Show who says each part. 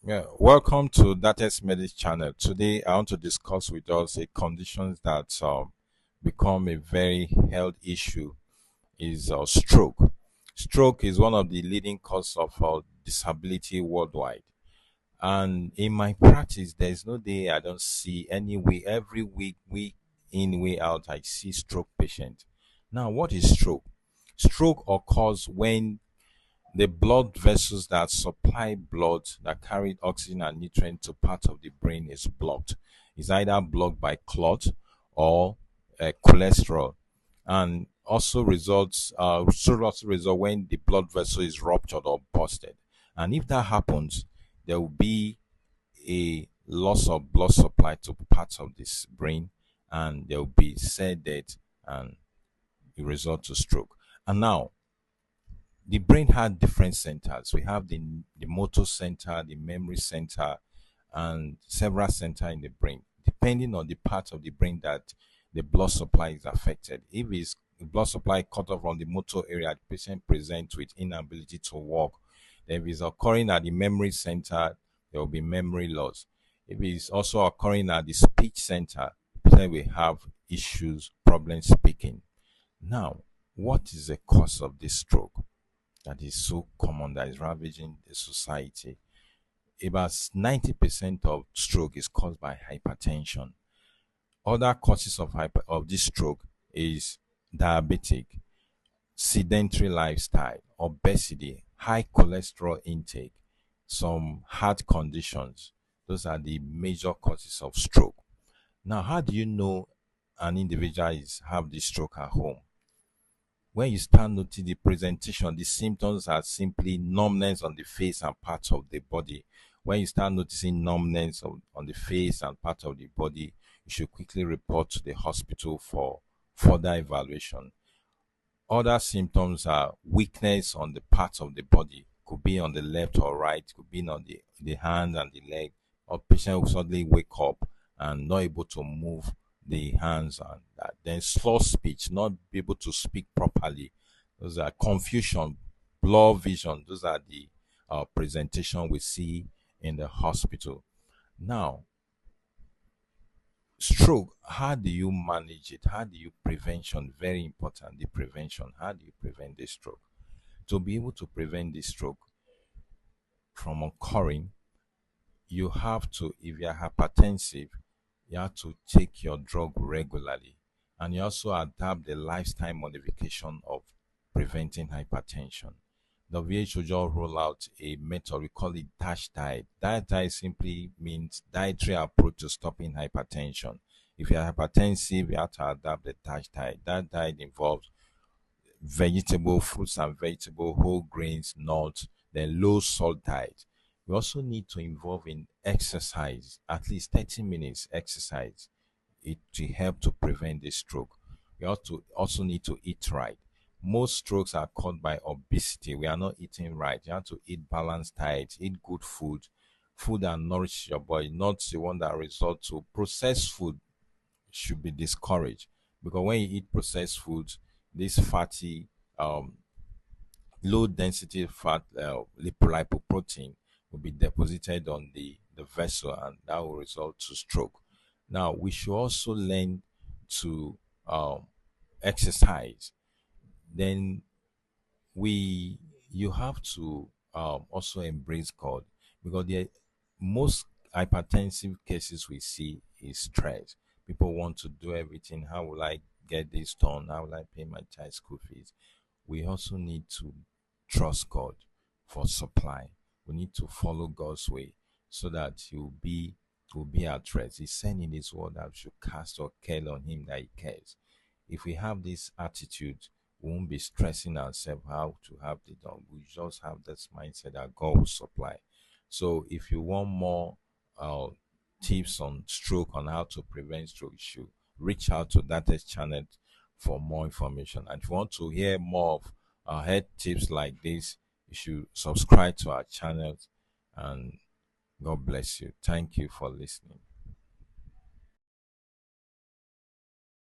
Speaker 1: Yeah, welcome to Dates Medics channel. Today, I want to discuss with us a condition that become a very health issue is stroke. Stroke is one of the leading causes of disability worldwide. And in my practice, there is no day I don't see any way. Every week in, way out, I see stroke patient. Now, what is stroke? Stroke occurs when the blood vessels that supply blood that carry oxygen and nutrient to part of the brain is blocked. It's either blocked by clot or cholesterol, and also result when the blood vessel is ruptured or busted. And if that happens, there will be a loss of blood supply to parts of this brain, and there will be cell death, and it result to stroke. And now the brain had different centers. We have the motor center, the memory center, and several centers in the brain, depending on the part of the brain that the blood supply is affected. If it's the blood supply cut off from the motor area, the patient presents with inability to walk. If it's occurring at the memory center, there will be memory loss. If it's also occurring at the speech center, the patient will have issues, problems speaking. Now, what is the cause of this stroke that is so common, that is ravaging the society? About 90% of stroke is caused by hypertension. Other causes of this stroke is diabetic, sedentary lifestyle, obesity, high cholesterol intake, some heart conditions. Those are the major causes of stroke. Now, how do you know an individual is have this stroke at home? When you start noticing the presentation, the symptoms are simply numbness on the face and parts of the body. When you start noticing numbness on the face and part of the body, you should quickly report to the hospital for further evaluation. Other symptoms are weakness on the parts of the body, could be on the left or right, could be on the hand and the leg, or patient will suddenly wake up and not able to move the hands and that. Then slow speech, not be able to speak properly. Those are confusion, blur vision. Those are the presentation we see in the hospital. Now, stroke, how do you manage it? How do you prevention? Very important, the prevention. How do you prevent this stroke? To be able to prevent this stroke from occurring, you have to, if you're hypertensive, you have to take your drug regularly, and you also adapt the lifestyle modification of preventing hypertension. WHO just roll out a method, we call it DASH diet. Diet simply means dietary approach to stopping hypertension. If you're hypertensive, you have to adapt the DASH diet. That diet involves vegetable, fruits and vegetable, whole grains, nuts, then low salt diet. We also need to involve in exercise, at least 30 minutes exercise. It will help to prevent the stroke. We also need to eat right. Most strokes are caused by obesity. We are not eating right. You have to eat balanced diet, eat good food that nourish your body, not the one that result to processed food should be discouraged, because when you eat processed foods, this fatty, low density fat, lipoprotein will be deposited on the vessel, and that will result to stroke. Now, we should also learn to exercise. Then we you have to also embrace God, because the most hypertensive cases we see is stress. People want to do everything. How will I get this done? How will I pay my child school fees? We also need to trust God for supply. We need to follow God's way so that he will be at rest. He said in his word that we should cast our care on him that he cares. If we have this attitude, we won't be stressing ourselves how to have it done. We just have this mindset that God will supply. So if you want more uh, tips on stroke, on how to prevent stroke, you should reach out to that channel for more information. And if you want to hear more of health tips like this, you should subscribe to our channel. And God bless you. Thank you for listening.